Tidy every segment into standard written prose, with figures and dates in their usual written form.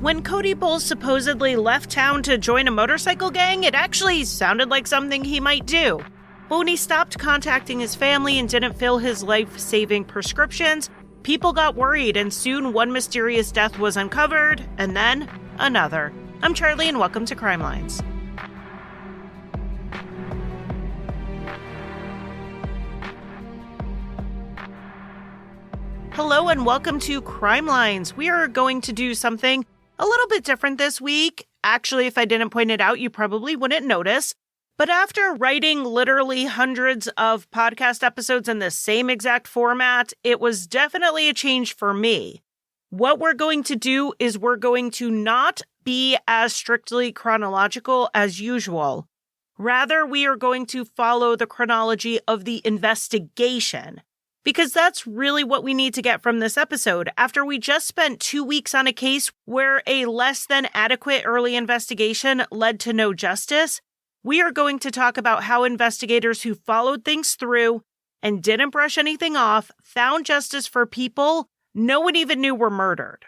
When Cody Bowles supposedly left town to join a motorcycle gang, it actually sounded like something he might do. But when he stopped contacting his family and didn't fill his life-saving prescriptions, people got worried, and soon one mysterious death was uncovered, and then another. I'm Charlie, and welcome to Crimelines. Hello, and welcome to Crimelines. We are going to do something a little bit different this week. Actually, if I didn't point it out, you probably wouldn't notice. But after writing literally hundreds of podcast episodes in the same exact format, it was definitely a change for me. What we're going to do is we're going to not be as strictly chronological as usual. Rather, we are going to follow the chronology of the investigation, because that's really what we need to get from this episode. After we just spent 2 weeks on a case where a less than adequate early investigation led to no justice, we are going to talk about how investigators who followed things through and didn't brush anything off found justice for people no one even knew were murdered.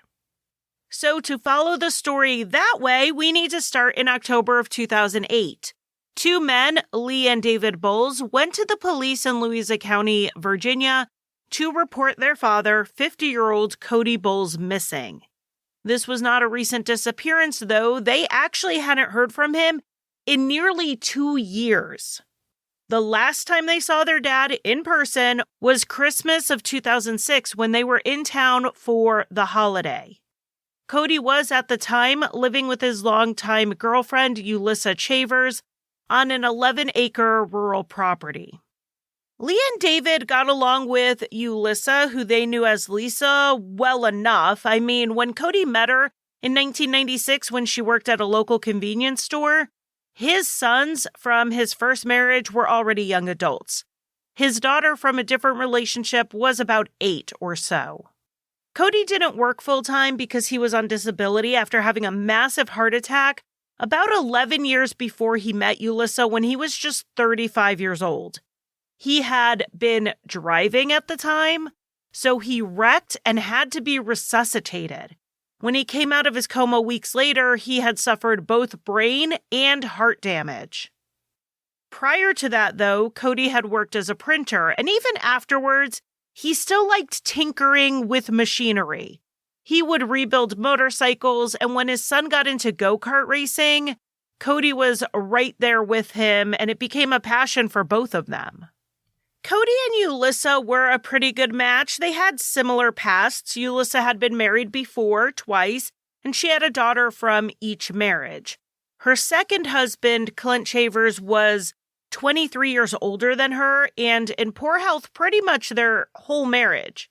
So to follow the story that way, we need to start in October of 2008. Two men, Lee and David Bowles, went to the police in Louisa County, Virginia, to report their father, 50-year-old Cody Bowles, missing. This was not a recent disappearance, though. They actually hadn't heard from him in nearly 2 years. The last time they saw their dad in person was Christmas of 2006, when they were in town for the holiday. Cody was, at the time, living with his longtime girlfriend, Ulissa Chavers, on an 11-acre rural property. Lee and David got along with Ulissa, who they knew as Lisa, well enough. I mean, when Cody met her in 1996 when she worked at a local convenience store, his sons from his first marriage were already young adults. His daughter from a different relationship was about 8 or so. Cody didn't work full-time because he was on disability after having a massive heart attack about 11 years before he met Ulissa, when he was just 35 years old. He had been driving at the time, so he wrecked and had to be resuscitated. When he came out of his coma weeks later, he had suffered both brain and heart damage. Prior to that, though, Cody had worked as a printer, and even afterwards, he still liked tinkering with machinery. He would rebuild motorcycles, and when his son got into go-kart racing, Cody was right there with him, and it became a passion for both of them. Cody and Ulissa were a pretty good match. They had similar pasts. Ulissa had been married before, twice, and she had a daughter from each marriage. Her second husband, Clent Chavers, was 23 years older than her, and in poor health pretty much their whole marriage.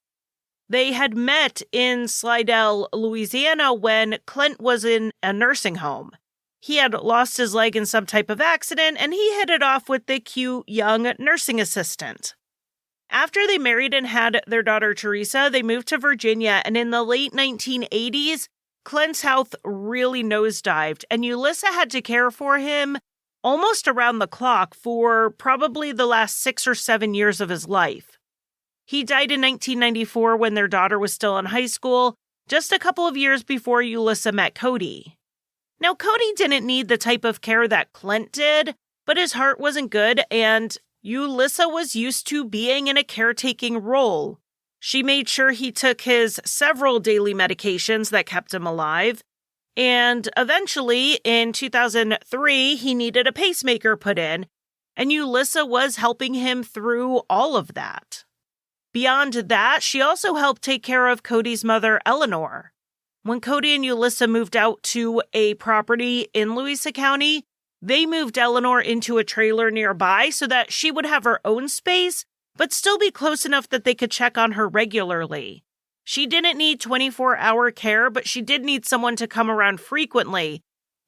They had met in Slidell, Louisiana, when Clent was in a nursing home. He had lost his leg in some type of accident, and he hit it off with the cute young nursing assistant. After they married and had their daughter Teresa, they moved to Virginia, and in the late 1980s, Clent's health really nosedived, and Ulissa had to care for him almost around the clock for probably the last 6 or 7 years of his life. He died in 1994 when their daughter was still in high school, just a couple of years before Ulissa met Cody. Now, Cody didn't need the type of care that Clent did, but his heart wasn't good, and Ulissa was used to being in a caretaking role. She made sure he took his several daily medications that kept him alive, and eventually, in 2003, he needed a pacemaker put in, and Ulissa was helping him through all of that. Beyond that, she also helped take care of Cody's mother, Eleanor. When Cody and Ulissa moved out to a property in Louisa County, they moved Eleanor into a trailer nearby so that she would have her own space, but still be close enough that they could check on her regularly. She didn't need 24-hour care, but she did need someone to come around frequently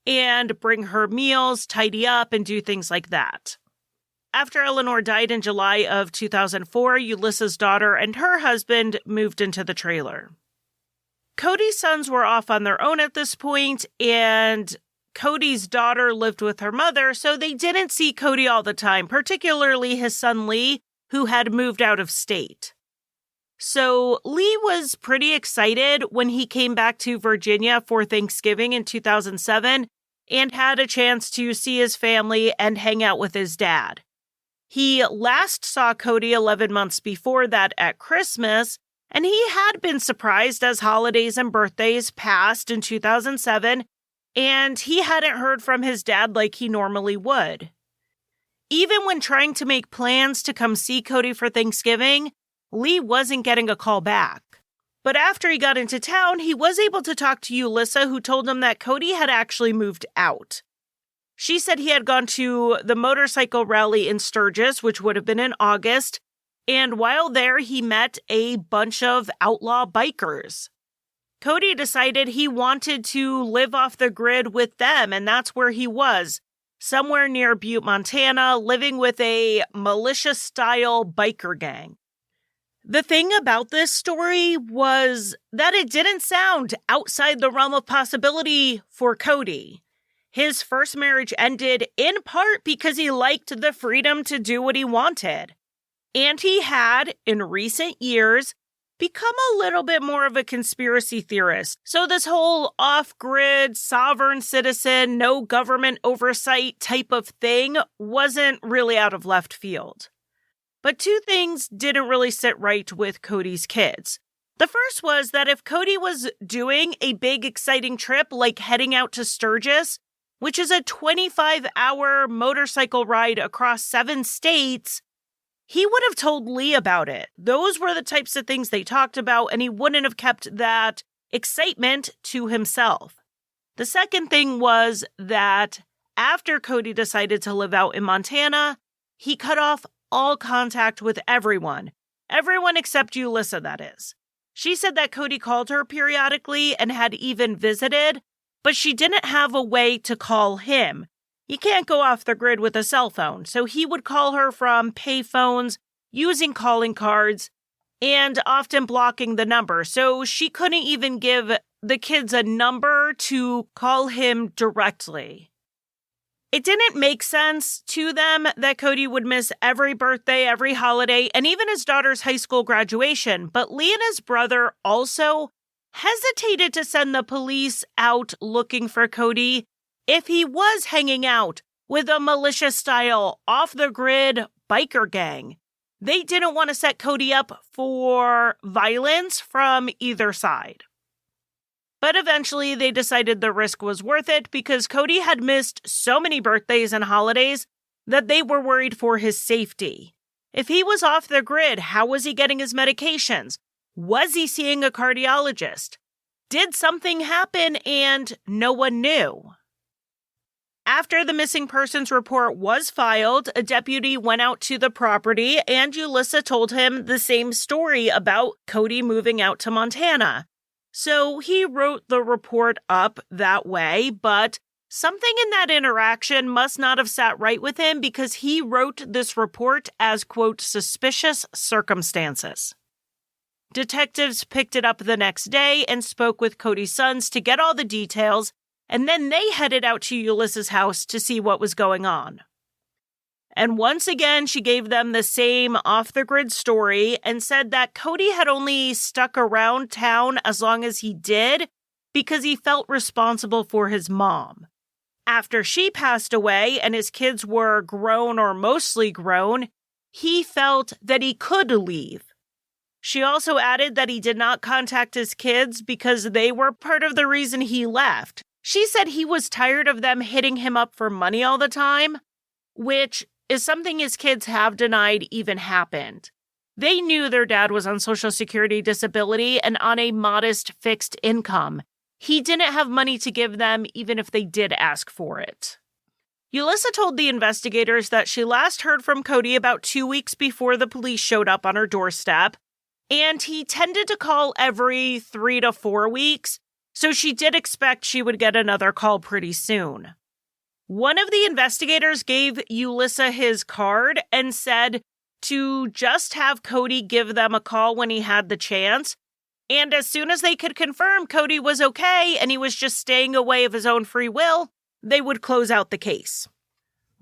and bring her meals, tidy up, and do things like that. After Eleanor died in July of 2004, Ulissa's daughter and her husband moved into the trailer. Cody's sons were off on their own at this point, and Cody's daughter lived with her mother, so they didn't see Cody all the time, particularly his son Lee, who had moved out of state. So Lee was pretty excited when he came back to Virginia for Thanksgiving in 2007 and had a chance to see his family and hang out with his dad. He last saw Cody 11 months before that at Christmas, and he had been surprised as holidays and birthdays passed in 2007, and he hadn't heard from his dad like he normally would. Even when trying to make plans to come see Cody for Thanksgiving, Lee wasn't getting a call back. But after he got into town, he was able to talk to Ulissa, who told him that Cody had actually moved out. She said he had gone to the motorcycle rally in Sturgis, which would have been in August, and while there, he met a bunch of outlaw bikers. Cody decided he wanted to live off the grid with them, and that's where he was, somewhere near Butte, Montana, living with a militia-style biker gang. The thing about this story was that it didn't sound outside the realm of possibility for Cody. His first marriage ended in part because he liked the freedom to do what he wanted. And he had, in recent years, become a little bit more of a conspiracy theorist. So this whole off-grid, sovereign citizen, no government oversight type of thing wasn't really out of left field. But two things didn't really sit right with Cody's kids. The first was that if Cody was doing a big, exciting trip like heading out to Sturgis, which is a 25-hour motorcycle ride across 7 states, he would have told Lee about it. Those were the types of things they talked about, and he wouldn't have kept that excitement to himself. The second thing was that after Cody decided to live out in Montana, he cut off all contact with everyone. Everyone except Ulissa, that is. She said that Cody called her periodically and had even visited, but she didn't have a way to call him. You can't go off the grid with a cell phone, so he would call her from payphones, using calling cards, and often blocking the number, so she couldn't even give the kids a number to call him directly. It didn't make sense to them that Cody would miss every birthday, every holiday, and even his daughter's high school graduation, but Lee and his brother also hesitated to send the police out looking for Cody if he was hanging out with a militia-style, off-the-grid biker gang. They didn't want to set Cody up for violence from either side. But eventually, they decided the risk was worth it because Cody had missed so many birthdays and holidays that they were worried for his safety. If he was off the grid, how was he getting his medications? Was he seeing a cardiologist? Did something happen and no one knew? After the missing persons report was filed, a deputy went out to the property and Ulissa told him the same story about Cody moving out to Montana. So he wrote the report up that way, but something in that interaction must not have sat right with him because he wrote this report as, quote, suspicious circumstances. Detectives picked it up the next day and spoke with Cody's sons to get all the details, and then they headed out to Ulissa's house to see what was going on. And once again, she gave them the same off-the-grid story and said that Cody had only stuck around town as long as he did because he felt responsible for his mom. After she passed away and his kids were grown or mostly grown, he felt that he could leave. She also added that he did not contact his kids because they were part of the reason he left. She said he was tired of them hitting him up for money all the time, which is something his kids have denied even happened. They knew their dad was on Social Security disability and on a modest fixed income. He didn't have money to give them even if they did ask for it. Ulissa told the investigators that she last heard from Cody about 2 weeks before the police showed up on her doorstep, and he tended to call every 3 to 4 weeks, so she did expect she would get another call pretty soon. One of the investigators gave Ulissa his card and said to just have Cody give them a call when he had the chance, and as soon as they could confirm Cody was okay and he was just staying away of his own free will, they would close out the case.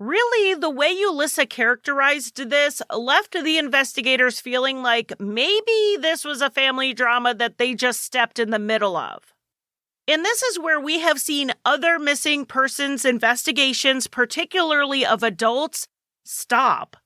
Really, the way Yulissa characterized this left the investigators feeling like maybe this was a family drama that they just stepped in the middle of. And this is where we have seen other missing persons investigations, particularly of adults, stop.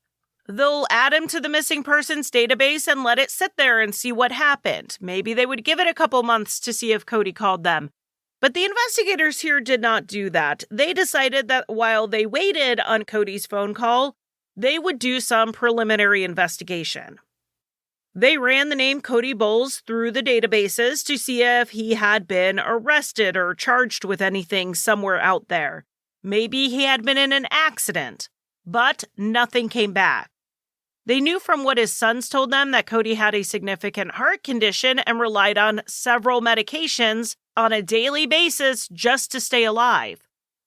They'll add him to the missing persons database and let it sit there and see what happened. Maybe they would give it a couple months to see if Cody called them. But the investigators here did not do that. They decided that while they waited on Cody's phone call, they would do some preliminary investigation. They ran the name Cody Bowles through the databases to see if he had been arrested or charged with anything somewhere out there. Maybe he had been in an accident, but nothing came back. They knew from what his sons told them that Cody had a significant heart condition and relied on several medications on a daily basis just to stay alive.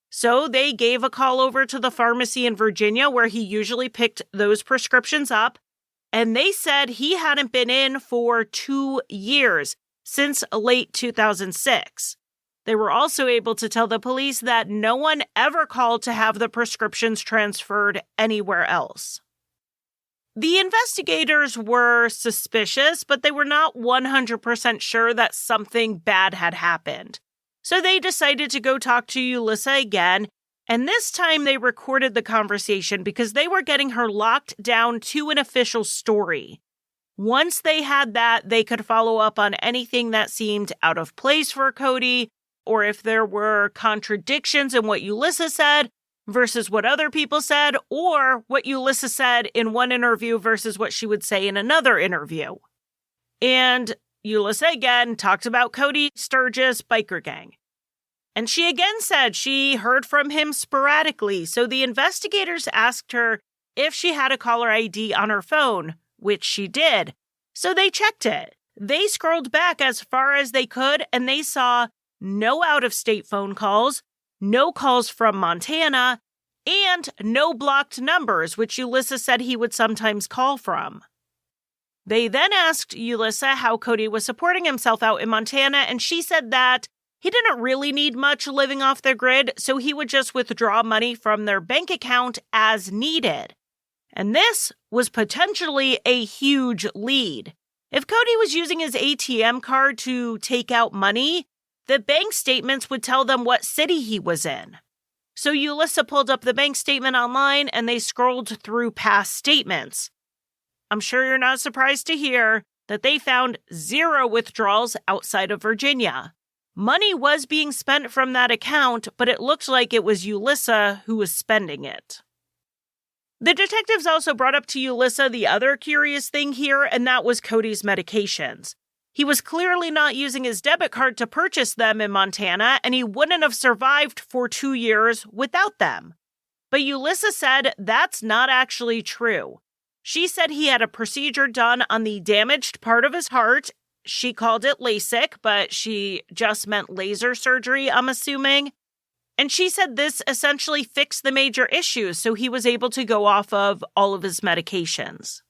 So they gave a call over to the pharmacy in Virginia where he usually picked those prescriptions up, and they said he hadn't been in for 2 years, since late 2006. They were also able to tell the police that no one ever called to have the prescriptions transferred anywhere else. The investigators were suspicious, but they were not 100% sure that something bad had happened. So they decided to go talk to Yulissa again, and this time they recorded the conversation because they were getting her locked down to an official story. Once they had that, they could follow up on anything that seemed out of place for Cody, or if there were contradictions in what Yulissa said versus what other people said, or what Yulissa said in one interview versus what she would say in another interview. And Yulissa again talked about Cody Sturgis' biker gang. And she again said she heard from him sporadically, so the investigators asked her if she had a caller ID on her phone, which she did. So they checked it. They scrolled back as far as they could, and they saw no out-of-state phone calls, no calls from Montana, and no blocked numbers, which Yulissa said he would sometimes call from. They then asked Yulissa how Cody was supporting himself out in Montana, and she said that he didn't really need much living off the grid, so he would just withdraw money from their bank account as needed. And this was potentially a huge lead. If Cody was using his ATM card to take out money, the bank statements would tell them what city he was in. So Yulissa pulled up the bank statement online and they scrolled through past statements. I'm sure you're not surprised to hear that they found 0 withdrawals outside of Virginia. Money was being spent from that account, but it looked like it was Yulissa who was spending it. The detectives also brought up to Yulissa the other curious thing here, and that was Cody's medications. He was clearly not using his debit card to purchase them in Montana, and he wouldn't have survived for 2 years without them. But Yulissa said that's not actually true. She said he had a procedure done on the damaged part of his heart. She called it LASIK, but she just meant laser surgery, I'm assuming. And she said this essentially fixed the major issues, so he was able to go off of all of his medications.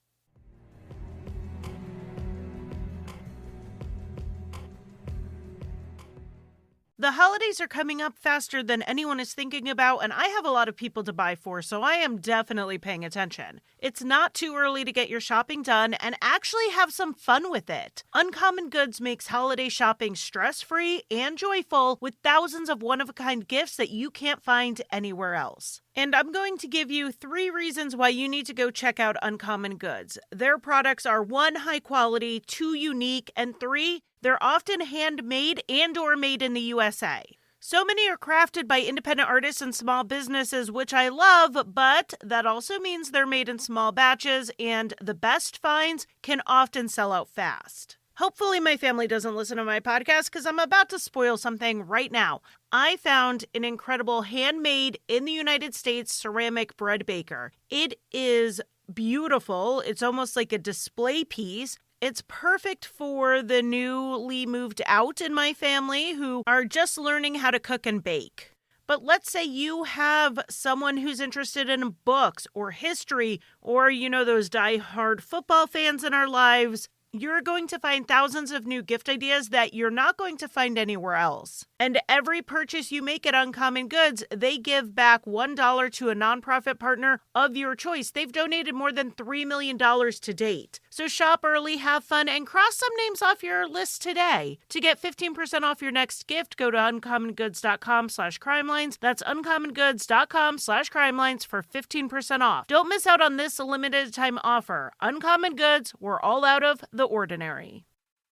The holidays are coming up faster than anyone is thinking about, and I have a lot of people to buy for, so I am definitely paying attention. It's not too early to get your shopping done and actually have some fun with it. Uncommon Goods makes holiday shopping stress-free and joyful with thousands of one-of-a-kind gifts that you can't find anywhere else. And I'm going to give you 3 reasons why you need to go check out Uncommon Goods. Their products are 1, high quality, 2, unique, and 3, they're often handmade and or made in the USA. So many are crafted by independent artists and small businesses, which I love, but that also means they're made in small batches, and the best finds can often sell out fast. Hopefully my family doesn't listen to my podcast because I'm about to spoil something right now. I found an incredible handmade in the United States ceramic bread baker. It is beautiful. It's almost like a display piece. It's perfect for the newly moved out in my family who are just learning how to cook and bake. But let's say you have someone who's interested in books or history, or those die-hard football fans in our lives. you're going to find thousands of new gift ideas that you're not going to find anywhere else. And every purchase you make at Uncommon Goods, they give back $1 to a nonprofit partner of your choice. They've donated more than $3 million to date. So shop early, have fun, and cross some names off your list today. To get 15% off your next gift, go to uncommongoods.com/crimelines. That's uncommongoods.com/crimelines for 15% off. Don't miss out on this limited time offer. Uncommon Goods, we're all out of the ordinary.